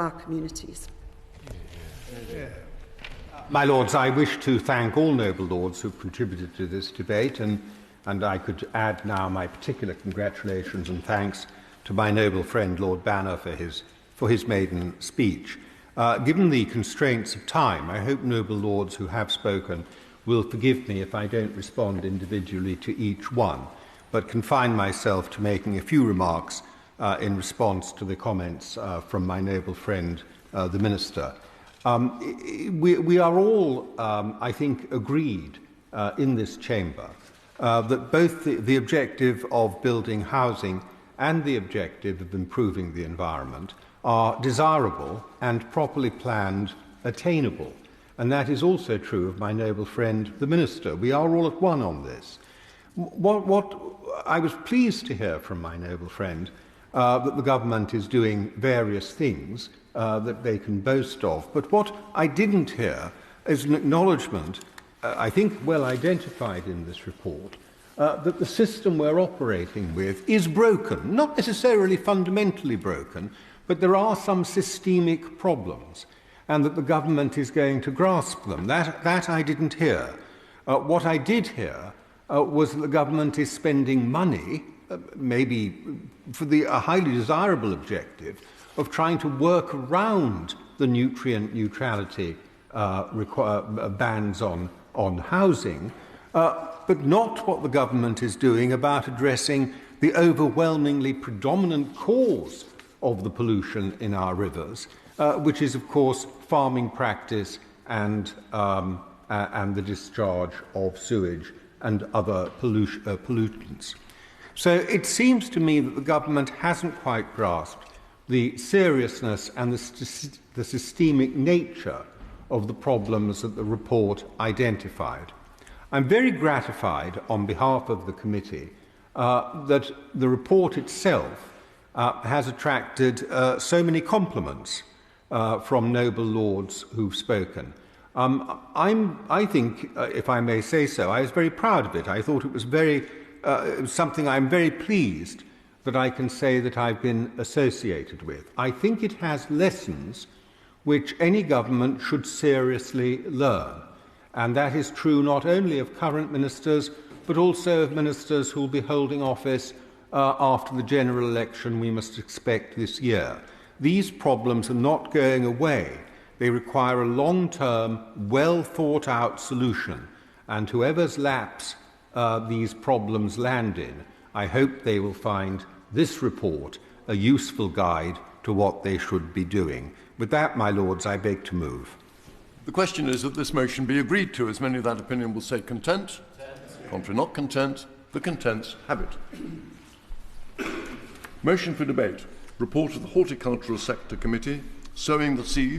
our communities. My Lords, I wish to thank all noble lords who have contributed to this debate, and I could add now my particular congratulations and thanks to my noble friend Lord Banner for his maiden speech. Given the constraints of time, I hope noble lords who have spoken will forgive me if I don't respond individually to each one, but confine myself to making a few remarks in response to the comments from my noble friend, the Minister. We are all, I think, agreed in this chamber that both the objective of building housing and the objective of improving the environment are desirable and properly planned, attainable. And that is also true of my noble friend, the Minister. We are all at one on this. What I was pleased to hear from my noble friend that the government is doing various things that they can boast of. But what I didn't hear is an acknowledgement, I think well identified in this report, that the system we're operating with is broken, not necessarily fundamentally broken, but there are some systemic problems, and that the government is going to grasp them. That I didn't hear. What I did hear was that the government is spending money, maybe for a highly desirable objective, of trying to work around the nutrient neutrality bans on housing, but not what the government is doing about addressing the overwhelmingly predominant cause of the pollution in our rivers, which is, of course, farming practice and the discharge of sewage and other pollutants. So it seems to me that the government hasn't quite grasped the seriousness and the systemic nature of the problems that the report identified. I'm very gratified on behalf of the committee that the report itself has attracted so many compliments from noble lords who've spoken. I think, if I may say so, I was very proud of it. I thought it was something I'm very pleased that I can say that I've been associated with. I think it has lessons which any government should seriously learn, and that is true not only of current ministers, but also of ministers who will be holding office after the general election we must expect this year. These problems are not going away. They require a long-term, well-thought-out solution, and whoever's laps these problems land in, I hope they will find this report a useful guide to what they should be doing. With that, my lords, I beg to move. The question is that this motion be agreed to, as many of that opinion will say content. Contrary not content, the contents have it. Motion for debate. Report of the Horticultural Sector Committee, Sowing the Seed.